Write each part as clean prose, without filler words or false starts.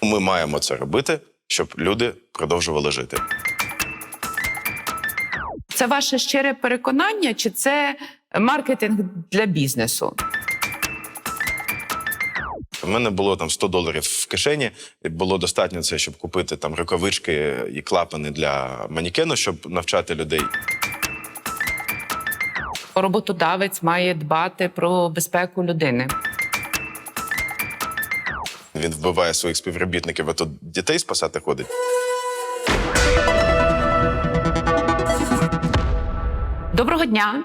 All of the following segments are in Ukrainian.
Ми маємо це робити, щоб люди продовжували жити. Це ваше щире переконання, чи це маркетинг для бізнесу? У мене було там $100 в кишені, і було достатньо це, щоб купити там рукавички і клапани для манекену, щоб навчати людей. Роботодавець має дбати про безпеку людини. Він вбиває своїх співробітників, а тут дітей спасати ходить. Доброго дня!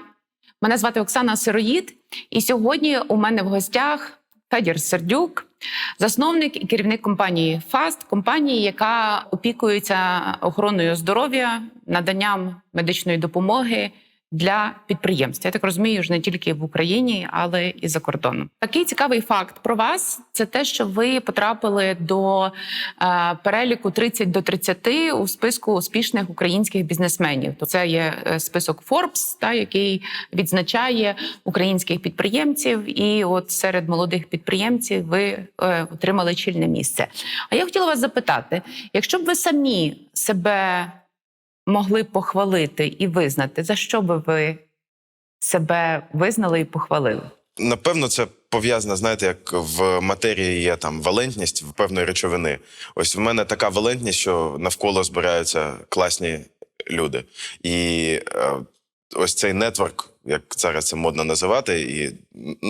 Мене звати Оксана Сироїд, і сьогодні у мене в гостях Федір Сердюк, засновник і керівник компанії FAST, компанії, яка опікується охороною здоров'я, наданням медичної допомоги для підприємств. Я так розумію, ж не тільки в Україні, але і за кордоном. Такий цікавий факт про вас – це те, що ви потрапили до переліку 30 до 30 у списку успішних українських бізнесменів. То це є список Forbes, який відзначає українських підприємців. І от серед молодих підприємців ви отримали чільне місце. А я хотіла вас запитати, якщо б ви самі себе могли похвалити і визнати, за що би ви себе визнали і похвалили? Напевно, це пов'язано, знаєте, як в матерії є там валентність в певної речовини. Ось в мене така валентність, що навколо збираються класні люди. І ось цей нетворк, як зараз це модно називати, і,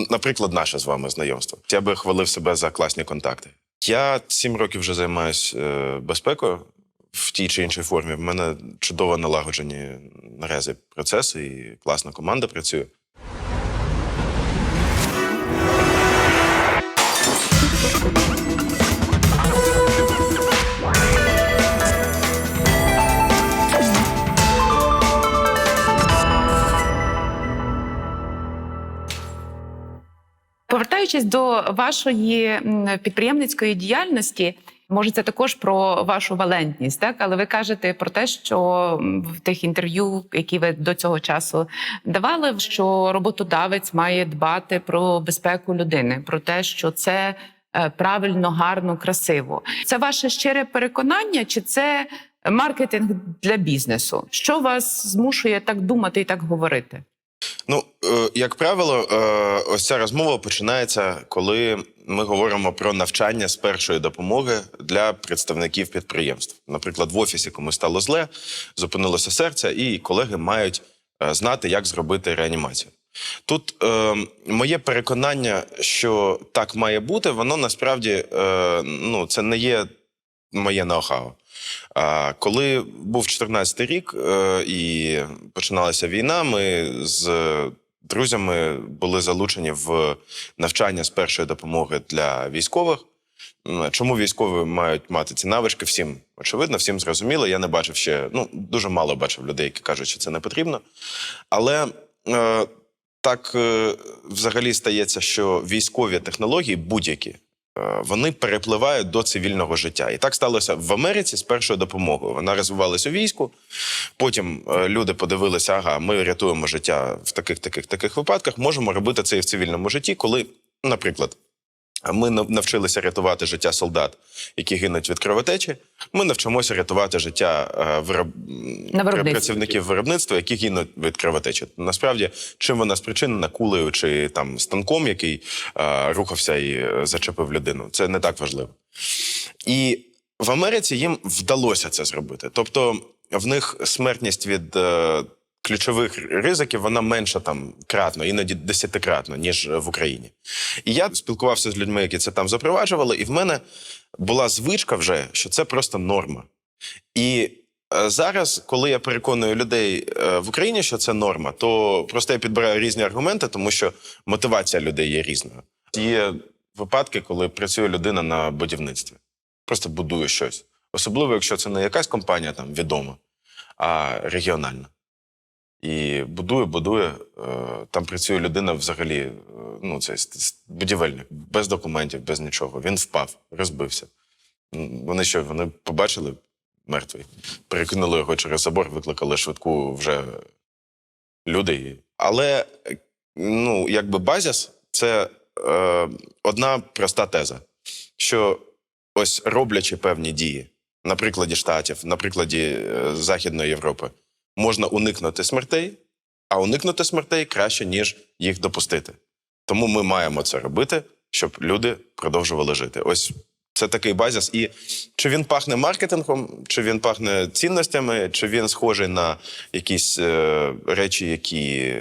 наприклад, наше з вами знайомство. Я би хвалив себе за класні контакти. Я 7 років вже займаюся безпекою в тій чи іншій формі. В мене чудово налагоджені наразі процеси і класна команда працює. Повертаючись до вашої підприємницької діяльності, може, це також про вашу валентність, так? Але ви кажете про те, що в тих інтерв'ю, які ви до цього часу давали, що роботодавець має дбати про безпеку людини, про те, що це правильно, гарно, красиво. Це ваше щире переконання, чи це маркетинг для бізнесу? Що вас змушує так думати і так говорити? Ну, як правило, ось ця розмова починається, коли ми говоримо про навчання з першої допомоги для представників підприємств. Наприклад, в офісі комусь стало зле, зупинилося серце, і колеги мають знати, як зробити реанімацію. Тут моє переконання, що так має бути, воно насправді, це не є моє ноу-хау. Коли був 14-й рік і починалася війна, ми з друзями були залучені в навчання з першої допомоги для військових. Чому військові мають мати ці навички? Всім очевидно, всім зрозуміло. Я не бачив ще, дуже мало бачив людей, які кажуть, що це не потрібно. Але так взагалі стається, що військові технології будь-які, вони перепливають до цивільного життя. І так сталося в Америці з першою допомогою. Вона розвивалась у війську, потім люди подивилися, ага, ми рятуємо життя в таких випадках, можемо робити це і в цивільному житті, коли, наприклад, ми навчилися рятувати життя солдат, які гинуть від кровотечі, ми навчимося рятувати життя працівників виробництва, які гинуть від кровотечі. Насправді, чим вона спричинена, кулею чи там станком, який рухався і зачепив людину, це не так важливо. І в Америці їм вдалося це зробити. Тобто в них смертність від ключових ризиків, вона менша там кратно, іноді 10-кратно, ніж в Україні. І я спілкувався з людьми, які це там запроваджували, і в мене була звичка вже, що це просто норма. І зараз, коли я переконую людей в Україні, що це норма, то просто я підбираю різні аргументи, тому що мотивація людей є різною. Є випадки, коли працює людина на будівництві, просто будує щось. Особливо, якщо це не якась компанія там відома, а регіональна. І будує, там працює людина взагалі, це будівельник, без документів, без нічого. Він впав, розбився. Вони побачили мертвий, перекинули його через забор, викликали швидку вже люди. Але, базис – це одна проста теза, що ось роблячи певні дії, на прикладі Штатів, на прикладі Західної Європи, можна уникнути смертей, а уникнути смертей краще, ніж їх допустити. Тому ми маємо це робити, щоб люди продовжували жити. Ось це такий базис. І чи він пахне маркетингом, чи він пахне цінностями, чи він схожий на якісь речі, які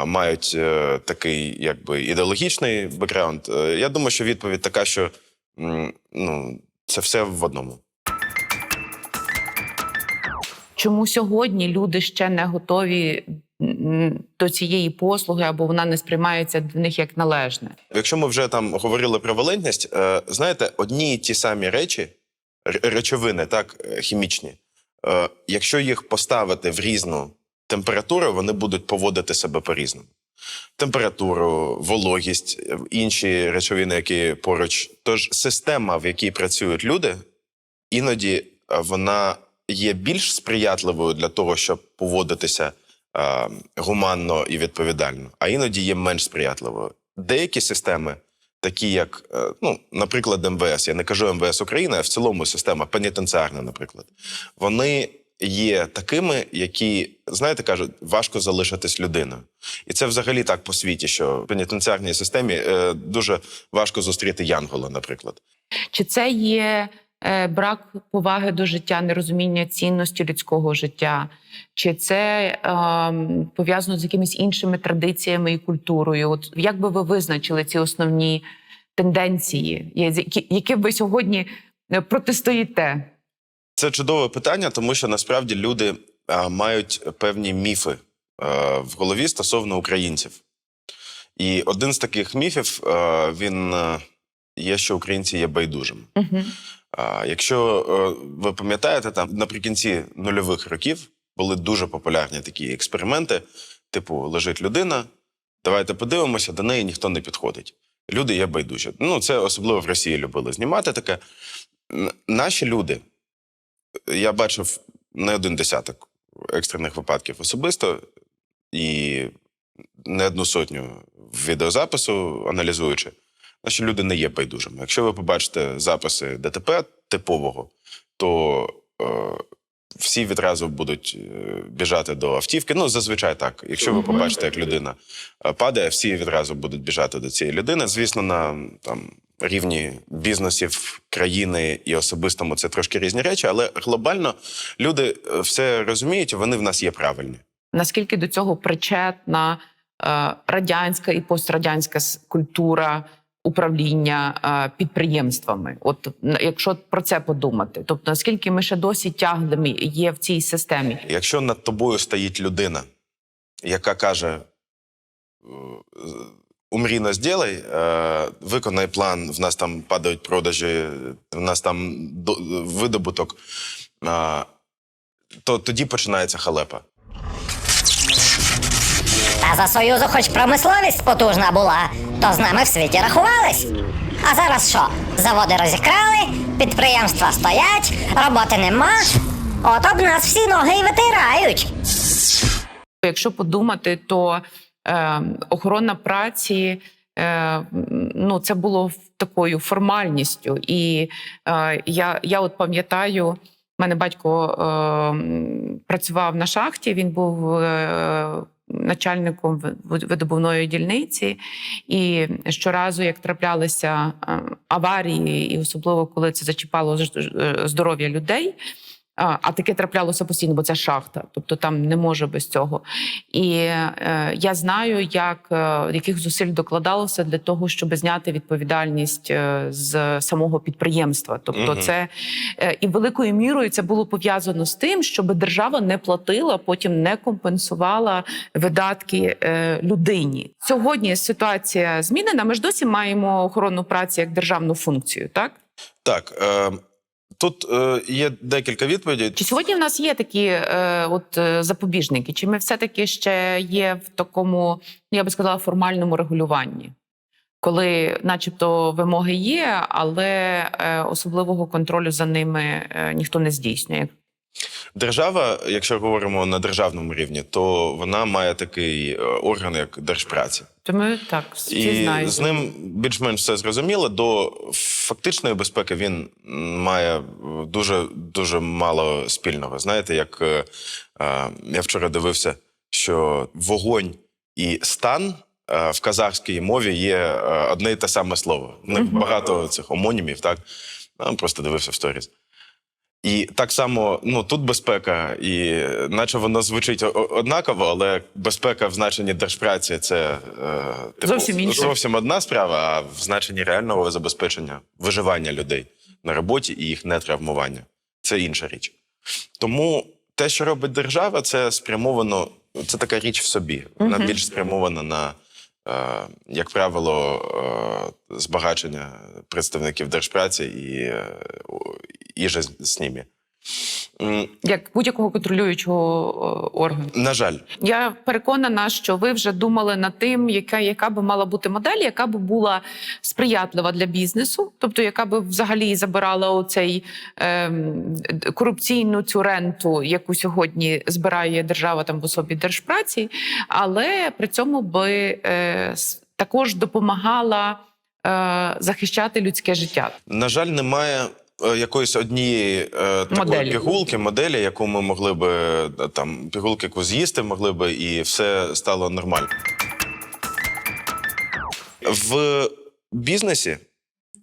мають такий якби ідеологічний бекграунд. Я думаю, що відповідь така, що це все в одному. Чому сьогодні люди ще не готові до цієї послуги, або вона не сприймається для них як належне? Якщо ми вже там говорили про валентність, знаєте, одні і ті самі речі, речовини, так, хімічні, якщо їх поставити в різну температуру, вони будуть поводити себе по-різному. Температуру, вологість, інші речовини, які поруч. Тож система, в якій працюють люди, іноді вона є більш сприятливою для того, щоб поводитися гуманно і відповідально, а іноді є менш сприятливою. Деякі системи, такі як, наприклад, МВС, я не кажу МВС України, а в цілому система пенітенціарна, наприклад, вони є такими, які, знаєте, кажуть, важко залишитись людиною. І це взагалі так по світі, що в пенітенціарній системі дуже важко зустріти янгола, наприклад. Чи це є брак поваги до життя, нерозуміння цінності людського життя? Чи це пов'язано з якимись іншими традиціями і культурою? От як би ви визначили ці основні тенденції, які ви сьогодні протистоїте? Це чудове питання, тому що насправді люди мають певні міфи в голові стосовно українців. І один з таких міфів, він є, що українці є байдужими. Угу. Якщо ви пам'ятаєте, там наприкінці нульових років були дуже популярні такі експерименти, типу лежить людина, давайте подивимося, до неї ніхто не підходить. Люди є байдужі. Це особливо в Росії любили знімати таке. Наші люди, я бачив не один десяток екстрених випадків особисто і не одну сотню відеозапису аналізуючи, наші люди не є байдужими. Якщо ви побачите записи ДТП типового, то всі відразу будуть біжати до автівки. Зазвичай так. Якщо ви побачите, як людина падає, всі відразу будуть біжати до цієї людини. Звісно, на рівні бізнесів, країни і особистому це трошки різні речі, але глобально люди все розуміють, і вони в нас є правильні. Наскільки до цього причетна радянська і пострадянська культура управління підприємствами? От якщо про це подумати, тобто наскільки ми ще досі тяглими є в цій системі? Якщо над тобою стоїть людина, яка каже: умрійно зробай, виконай план, в нас там падають продажі, в нас там видобуток, то тоді починається халепа. Та за Союзу хоч промисловість потужна була, то з нами в світі рахувались. А зараз що? Заводи розікрали, підприємства стоять, роботи нема. От об нас всі ноги й витирають. Якщо подумати, то охорона праці, це було такою формальністю. І я от пам'ятаю, в мене батько працював на шахті, він був начальником видобувної дільниці, і щоразу, як траплялися аварії, і особливо, коли це зачіпало здоров'я людей, а таке траплялося постійно, бо це шахта, тобто там не може без цього. І я знаю, яких зусиль докладалося для того, щоб зняти відповідальність з самого підприємства. Тобто це і великою мірою це було пов'язано з тим, щоб держава не платила, потім не компенсувала видатки людині. Сьогодні ситуація змінена, ми ж досі маємо охорону праці як державну функцію, так? Так. Тут є декілька відповідей. Чи сьогодні в нас є такі запобіжники? Чи ми все-таки ще є в такому, я би сказала, формальному регулюванні? Коли начебто вимоги є, але особливого контролю за ними ніхто не здійснює? Держава, якщо говоримо на державному рівні, то вона має такий орган, як Держпраця. То ми так всі І знають. з ним більш-менш все зрозуміло. До фактичної безпеки він має дуже мало спільного. Знаєте, як я вчора дивився, що вогонь і стан в казахській мові є одне і те саме слово. У них багато цих омонімів, так? Просто дивився в сторіс. І так само, тут безпека, і наче воно звучить однаково, але безпека в значенні держпраці – це Зовсім інше. зовсім одна справа, а в значенні реального забезпечення виживання людей на роботі і їх нетравмування – це інша річ. Тому те, що робить держава, це спрямовано, це така річ в собі. Вона більш спрямована на, як правило, збагачення представників держпраці і же з ними. Як будь-якого контролюючого органу. На жаль. Я переконана, що ви вже думали над тим, яка би мала бути модель, яка би була сприятлива для бізнесу, тобто яка би взагалі забирала оцей корупційну цю ренту, яку сьогодні збирає держава там в особі держпраці, але при цьому би також допомагала захищати людське життя. На жаль, немає якоїсь однієї такої пігулки, моделі, яку ми могли би, пігулки, яку з'їсти могли би, і все стало нормально. В бізнесі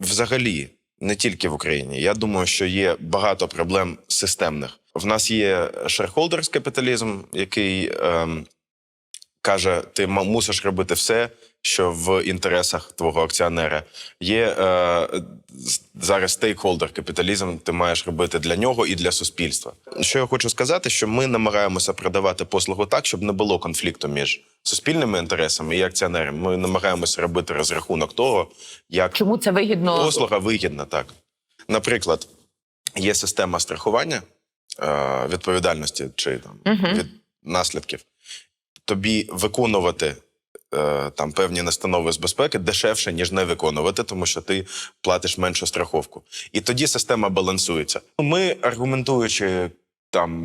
взагалі, не тільки в Україні, я думаю, що є багато проблем системних. В нас є shareholders капіталізм, який каже, ти мусиш робити все, що в інтересах твого акціонера. Є зараз стейкхолдер капіталізм, ти маєш робити для нього і для суспільства. Що я хочу сказати, що ми намагаємося продавати послугу так, щоб не було конфлікту між суспільними інтересами і акціонерами. Ми намагаємося робити розрахунок того, як чому це вигідно? Послуга вигідна, так. Наприклад, є система страхування відповідальності чи від наслідків. Тобі виконувати певні настанови з безпеки дешевше, ніж не виконувати, тому що ти платиш меншу страховку. І тоді система балансується. Ми, аргументуючи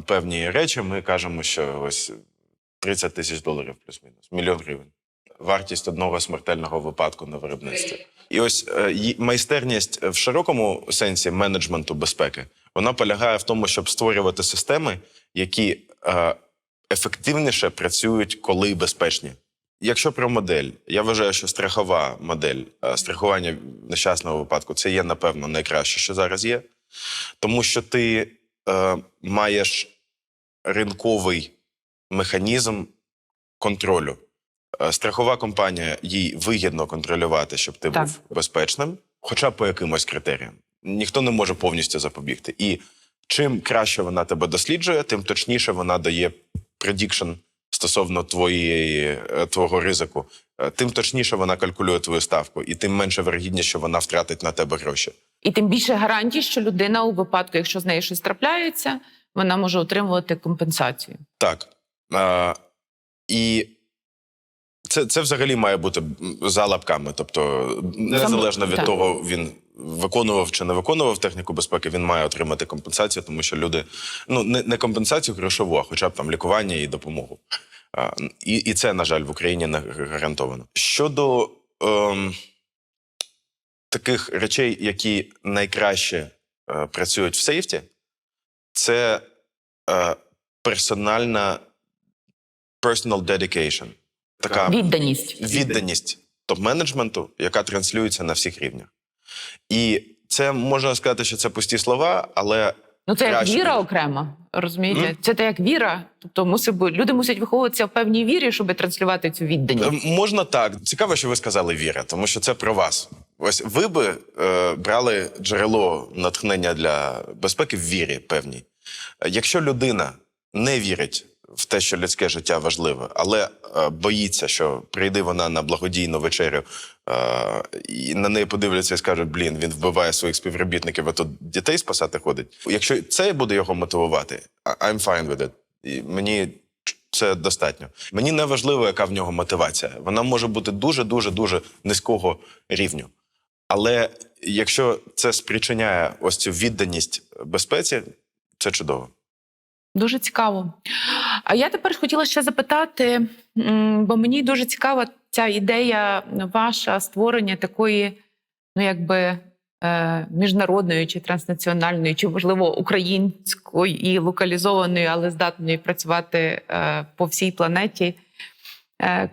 певні речі, ми кажемо, що ось $30 тисяч плюс-мінус, $1 мільйон. Вартість одного смертельного випадку на виробництві. І ось майстерність в широкому сенсі менеджменту безпеки, вона полягає в тому, щоб створювати системи, які ефективніше працюють, коли безпечні. Якщо про модель, я вважаю, що страхова модель, страхування нещасного випадку, це є, напевно, найкраще, що зараз є. Тому що ти маєш ринковий механізм контролю. Страхова компанія, їй вигідно контролювати, щоб ти був безпечним, хоча б по якимось критеріям. Ніхто не може повністю запобігти. І чим краще вона тебе досліджує, тим точніше вона дає предікшн стосовно твого ризику, тим точніше вона калькулює твою ставку, і тим менше вирогідність, що вона втратить на тебе гроші. І тим більше гарантій, що людина у випадку, якщо з нею щось трапляється, вона може отримувати компенсацію. Так. І це взагалі має бути за лапками. Тобто, незалежно від того, він виконував чи не виконував техніку безпеки, він має отримати компенсацію, тому що люди, не компенсацію грошову, а хоча б лікування і допомогу. І це, на жаль, в Україні не гарантовано. Щодо таких речей, які найкраще працюють в сейфті, це personal dedication. Така відданість топ-менеджменту, яка транслюється на всіх рівнях. І це, можна сказати, що це пусті слова, але... це як віра окрема, розумієте? Це те як віра. Тобто люди мусять виховуватися в певній вірі, щоб транслювати цю відданість. Можна так. Цікаво, що ви сказали віра, тому що це про вас. Ось ви би брали джерело натхнення для безпеки в вірі певній. Якщо людина не вірить в те, що людське життя важливе, але боїться, що прийде вона на благодійну вечерю, і на неї подивляться і скажуть, він вбиває своїх співробітників, а тут дітей спасати ходить. Якщо це буде його мотивувати, I'm fine with it. І мені це достатньо. Мені не важливо, яка в нього мотивація. Вона може бути дуже-дуже-дуже низького рівню. Але якщо це спричиняє ось цю відданість безпеці, це чудово. Дуже цікаво. А я тепер хотіла ще запитати, бо мені дуже цікава ця ідея ваша створення такої, ну якби міжнародної чи транснаціональної, чи можливо української і локалізованої, але здатної працювати по всій планеті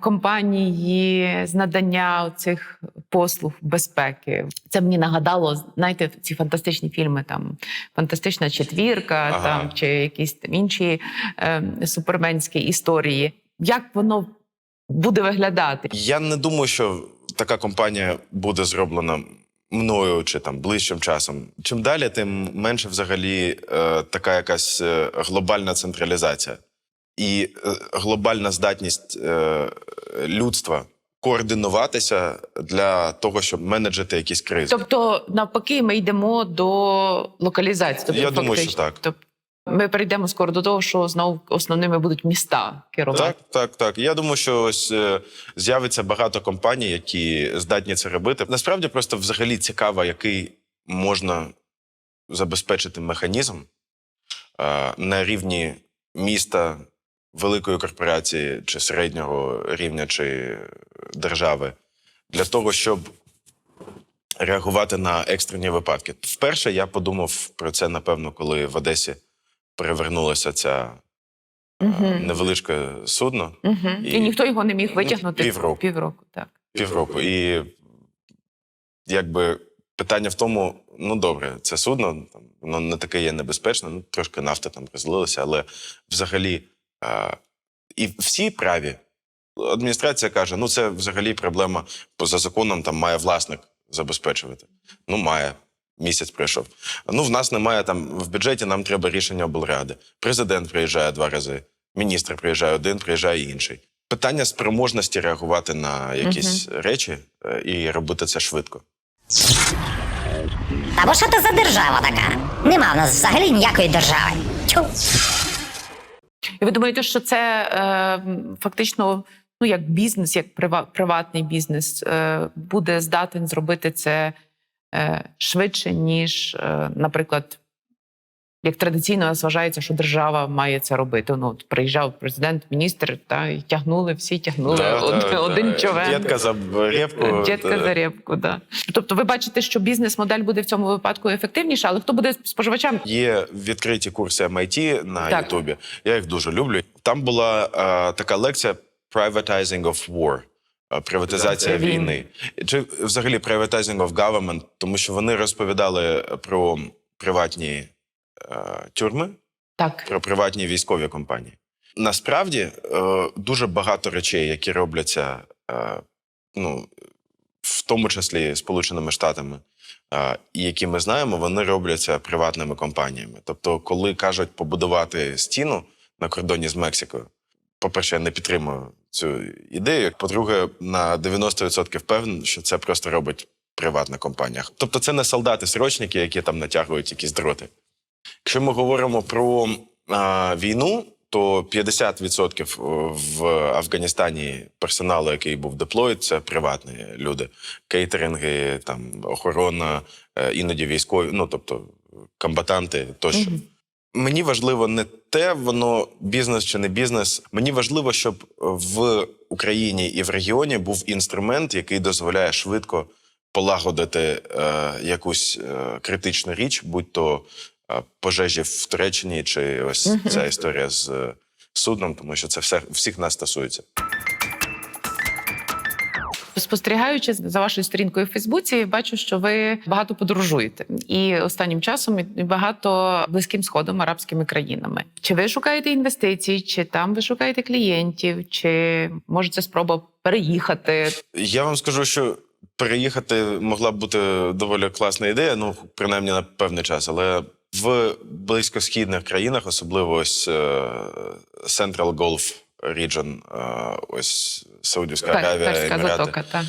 компанії з надання цих послуг безпеки. Це мені нагадало, знаєте, ці фантастичні фільми, там «Фантастична четвірка», там, чи якісь там інші суперменські історії. Як воно буде виглядати? Я не думаю, що така компанія буде зроблена мною чи там ближчим часом. Чим далі, тим менше взагалі така якась глобальна централізація. І глобальна здатність людства координуватися для того, щоб менеджити якісь кризи. Тобто, навпаки, ми йдемо до локалізації. Тобто, Я думаю, що так. Тобто, ми перейдемо скоро до того, що знову основними будуть міста керувати. Так. Я думаю, що ось з'явиться багато компаній, які здатні це робити. Насправді просто взагалі цікаво, який можна забезпечити механізм на рівні міста, великої корпорації, чи середнього рівня, чи держави, для того, щоб реагувати на екстрені випадки. Вперше я подумав про це, напевно, коли в Одесі перевернулося ця невеличке судно. І ніхто його не міг витягнути півроку. Так. Півроку. І якби питання в тому, ну добре, це судно, воно не таке є небезпечне, ну трошки нафти там розлилося, але взагалі і всі праві. Адміністрація каже, ну це взагалі проблема, поза законом там має власник забезпечувати. Ну має. Місяць пройшов. Ну, в нас немає там в бюджеті, нам треба рішення облради. Президент приїжджає 2 рази, міністр приїжджає 1, приїжджає інший. Питання спроможності реагувати на якісь речі і робити це швидко. Та бо що це за держава така? Нема в нас взагалі ніякої держави. Тьфу. І ви думаєте, що це фактично, ну, як бізнес, як приватний бізнес, буде здатен зробити це швидше, ніж, наприклад, як традиційно нас вважається, що держава має це робити. Ну, от приїжджав президент, міністр, і тягнули, всі тягнули один човен. Дєдка за рєпку. Дєдка за рєпку, да. Тобто ви бачите, що бізнес-модель буде в цьому випадку ефективніша, але хто буде споживачам? Є відкриті курси MIT на Ютубі. Я їх дуже люблю. Там була така лекція «Privatizing of War». Приватизація війни. Чи взагалі «Privatizing of Government», тому що вони розповідали про приватні тюрми, про приватні військові компанії. Насправді, дуже багато речей, які робляться, ну, в тому числі Сполученими Штатами, і які ми знаємо, вони робляться приватними компаніями. Тобто, коли кажуть побудувати стіну на кордоні з Мексикою, по-перше, я не підтримую цю ідею. По-друге, на 90% впевнений, що це просто робить приватна компанія. Тобто це не солдати-срочники, які там натягують якісь дроти. Якщо ми говоримо про війну, то 50% в Афганістані персоналу, який був деплоїд, це приватні люди. Кейтеринги, там, охорона, іноді військові, ну, тобто комбатанти тощо. Мені важливо не те, воно бізнес чи не бізнес. Мені важливо, щоб в Україні і в регіоні був інструмент, який дозволяє швидко полагодити якусь критичну річ, будь-то пожежі в Туреччині чи ось ця історія з судном, тому що це всіх нас стосується. Спостерігаючи за вашою сторінкою в Фейсбуці, бачу, що ви багато подорожуєте. І останнім часом і багато Близьким Сходом, арабськими країнами. Чи ви шукаєте інвестицій, чи там ви шукаєте клієнтів, чи може це спроба переїхати? Я вам скажу, що переїхати могла б бути доволі класна ідея, ну, принаймні на певний час, але в близькосхідних країнах, особливо ось Central Gulf Region, ось Саудівська Аравія, Емірати, затока,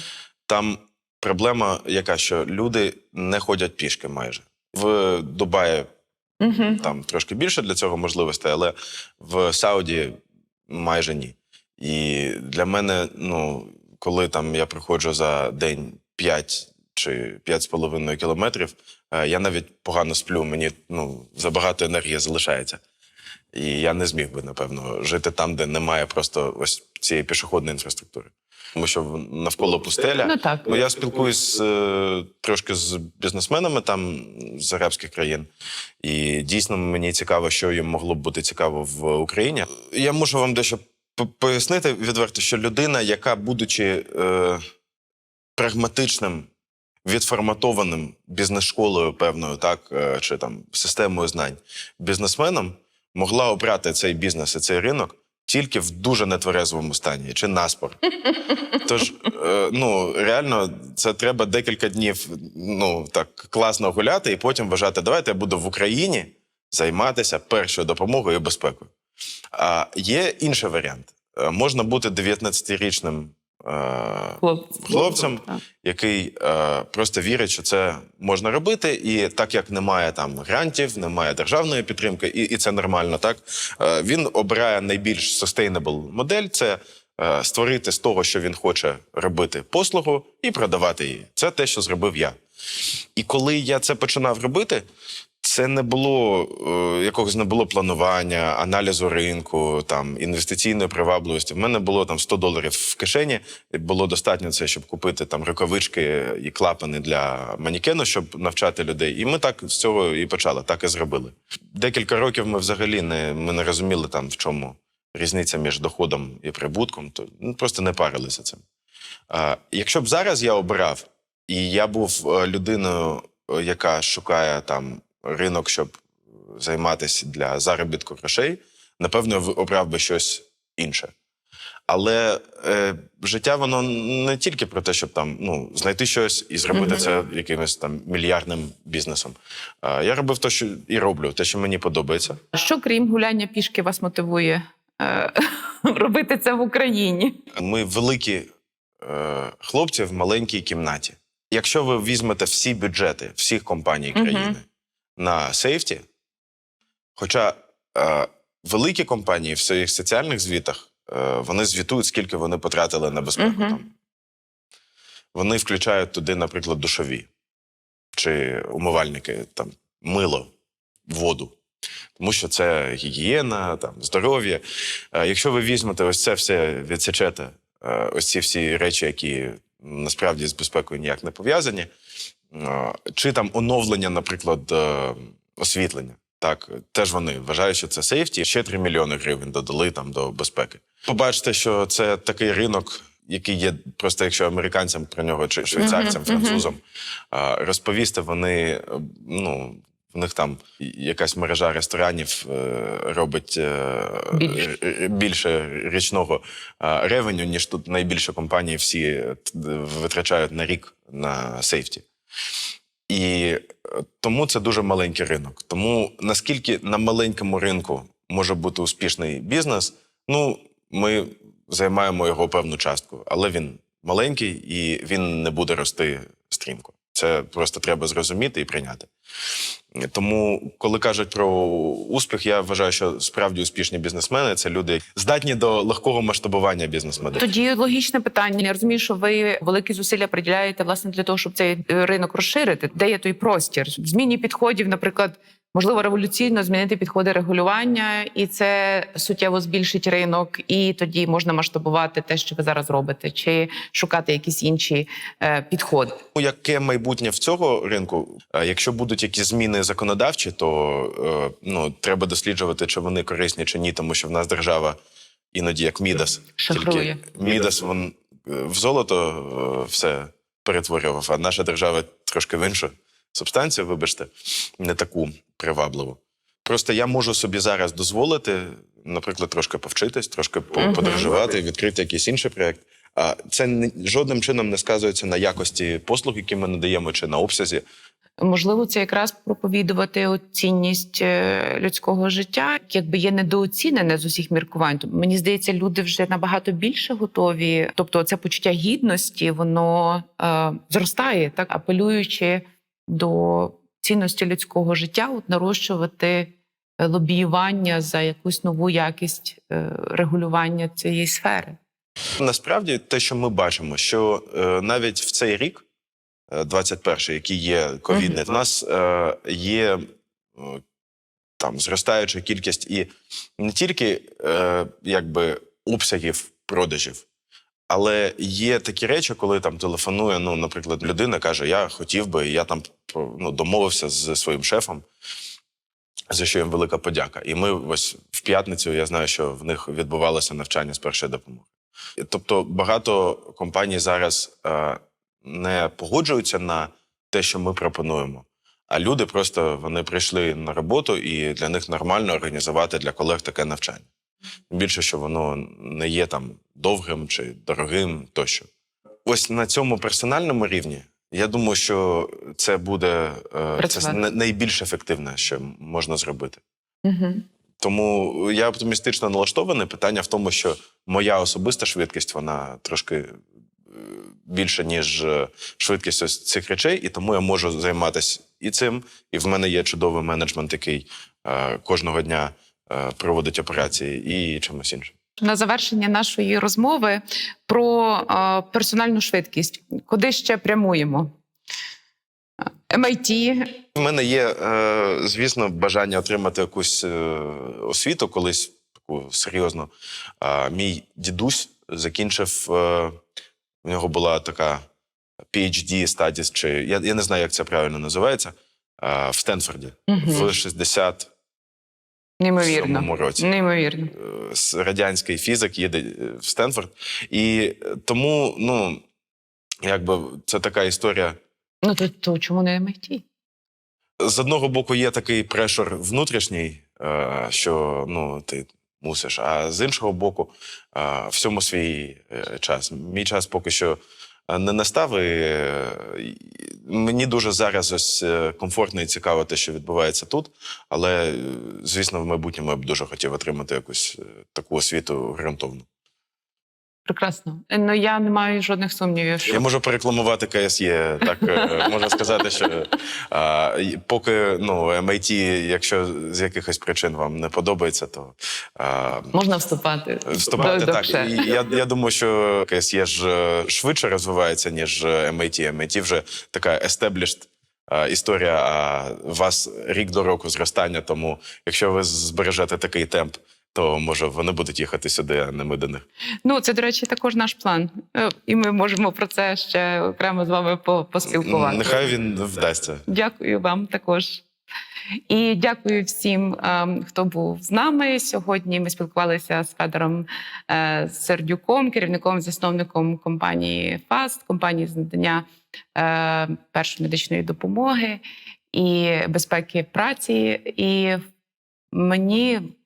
там проблема яка, що люди не ходять пішки майже. В Дубаї там трошки більше для цього можливостей, але в Сауді майже ні. І для мене, ну, коли там я проходжу за день 5 чи 5,5 кілометрів, я навіть погано сплю, мені, ну, забагато енергії залишається. І я не зміг би, напевно, жити там, де немає просто ось цієї пішохідної інфраструктури. Тому що навколо пустеля. Ну, так. Я спілкуюсь трошки з бізнесменами там з арабських країн. І дійсно мені цікаво, що їм могло б бути цікаво в Україні. Я мушу вам дещо пояснити відверто, що людина, яка, будучи прагматичним, відформатованим бізнес-школою певною, так, чи там системою знань, бізнесменом, могла обрати цей бізнес і цей ринок тільки в дуже нетверезовому стані, чи наспор. Тож, реально, це треба декілька днів, так, класно гуляти і потім вважати, давайте я буду в Україні займатися першою допомогою і безпекою. А є інший варіант. Можна бути 19-річним хлопцем, який просто вірить, що це можна робити, і так як немає там грантів, немає державної підтримки, і це нормально, так, він обирає найбільш sustainable модель, це створити з того, що він хоче робити, послугу і продавати її. Це те, що зробив я. І коли я це починав робити, це не було, якогось не було планування, аналізу ринку, там, інвестиційної привабливості. В мене було там $100 в кишені, і було достатньо це, щоб купити там рукавички і клапани для манекену, щоб навчати людей. І ми так з цього і почали, так і зробили. Декілька років ми взагалі не розуміли там, в чому різниця між доходом і прибутком, то просто не парилися цим. Якщо б зараз я обирав, і я був людиною, яка шукає там ринок, щоб займатися для заробітку грошей, напевно, я обрав би щось інше. Але життя, воно не тільки про те, щоб там, знайти щось і зробити це якимось там мільярдним бізнесом. Я робив те, що і роблю, те, що мені подобається. Що, крім гуляння пішки, вас мотивує робити це в Україні? Ми великі хлопці в маленькій кімнаті. Якщо ви візьмете всі бюджети всіх компаній країни на сейфті, хоча великі компанії в своїх соціальних звітах, вони звітують, скільки вони потратили на безпеку там. Вони включають туди, наприклад, душові чи умивальники, там, мило, воду. Тому що це гігієна, там, здоров'я. Якщо ви візьмете ось це все, відсічете, ось ці всі речі, які насправді з безпекою ніяк не пов'язані, чи там оновлення, наприклад, освітлення. Так, теж вони вважають, що це сейфті. Ще 3 мільйони гривень додали там до безпеки. Побачите, що це такий ринок, який є просто, якщо американцям про нього, чи швейцарцям, французам, розповісти вони, в них там якась мережа ресторанів робить більше річного ревеню, ніж тут найбільші компанії всі витрачають на рік на сейфті. І тому це дуже маленький ринок. Тому наскільки на маленькому ринку може бути успішний бізнес, ми займаємо його певну частку. Але він маленький і він не буде рости стрімко. Це просто треба зрозуміти і прийняти. Тому, коли кажуть про успіх, я вважаю, що справді успішні бізнесмени – це люди, здатні до легкого масштабування бізнес-моделі. Тоді логічне питання. Я розумію, що ви великі зусилля приділяєте, власне, для того, щоб цей ринок розширити. Де є той простір? В зміні підходів, наприклад, можливо, революційно змінити підходи регулювання, і це суттєво збільшить ринок, і тоді можна масштабувати те, що ви зараз робите, чи шукати якісь інші підходи. Яке майбутнє в цього ринку? Якщо будуть якісь зміни законодавчі, то треба досліджувати, чи вони корисні, чи ні, тому що в нас держава іноді як Мідас. Шахрує. Тільки Мідас, він в золото все перетворював, а наша держава трошки в іншу субстанцію, вибачте, не таку привабливу. Просто я можу собі зараз дозволити, наприклад, трошки повчитись, трошки подорожувати, відкрити якийсь інший проєкт. А це жодним чином не сказується на якості послуг, які ми надаємо, чи на обсязі. Можливо, це якраз проповідувати цінність людського життя, якби є недооцінене з усіх міркувань. Мені здається, люди вже набагато більше готові. Тобто це почуття гідності, воно зростає, так, апелюючи до цінності людського життя, нарощувати лобіювання за якусь нову якість регулювання цієї сфери. Насправді, те, що ми бачимо, що навіть в цей рік, 21-й, який є ковідний, у нас є там зростаюча кількість і не тільки якби обсягів продажів, але є такі речі, коли там телефонує, ну, наприклад, людина каже, я хотів би, я там домовився з своїм шефом, за що їм велика подяка. І ми ось в п'ятницю, я знаю, що в них відбувалося навчання з першої допомоги. Тобто багато компаній зараз не погоджуються на те, що ми пропонуємо. А люди просто, вони прийшли на роботу, і для них нормально організувати для колег таке навчання. Більше, що воно не є там довгим чи дорогим тощо. Ось на цьому персональному рівні, я думаю, що це буде це найбільш ефективне, що можна зробити. Угу. Тому я оптимістично налаштований. Питання в тому, що моя особиста швидкість, вона трошки більша, ніж швидкість ось цих речей, і тому я можу займатися і цим, і в мене є чудовий менеджмент, який кожного дня проводить операції і чимось іншим. На завершення нашої розмови про персональну швидкість. Куди ще прямуємо? MIT. У мене є, звісно, бажання отримати якусь освіту колись, таку серйозну. Мій дідусь закінчив, у нього була така PhD studies, чи я не знаю, як це правильно називається, в Стенфорді в 60 Неймовірно. році. Неймовірно. Радянський фізик їде в Стенфорд. І тому, ну, якби це така історія. Ну, то чому не MIT? З одного боку, є такий прешор внутрішній, що, ну, ти мусиш, а з іншого боку, всьому свій час. Мій час поки що не настав, і мені дуже зараз ось комфортно і цікаво те, що відбувається тут, але, звісно, в майбутньому я б дуже хотів отримати якусь таку освіту ґрунтовну. Прекрасно. Ну, я не маю жодних сумнівів, що... Я можу порекламувати КСЄ, так можна сказати, що поки, ну, MIT, якщо з якихось причин вам не подобається, то... Можна вступати. Вступати, так. І я думаю, що КСЄ ж швидше розвивається, ніж MIT. MIT вже така established історія, а у вас рік до року зростання, тому якщо ви збережете такий темп, то, може, вони будуть їхати сюди, а не ми до них. Ну, це, до речі, також наш план. І ми можемо про це ще окремо з вами поспілкуватися. Нехай він вдасться. Дякую вам також. І дякую всім, хто був з нами. Сьогодні ми спілкувалися з Федором Сердюком, керівником, засновником компанії FAST, компанії з надання першої медичної допомоги і безпеки праці. І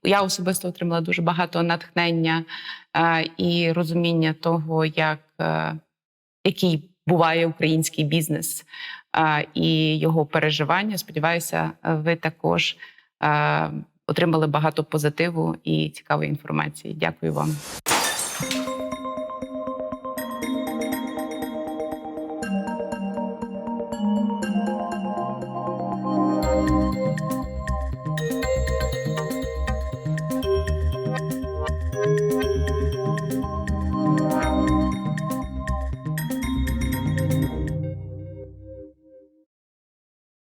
я особисто отримала дуже багато натхнення і розуміння того, який буває український бізнес і його переживання. Сподіваюся, ви також отримали багато позитиву і цікавої інформації. Дякую вам.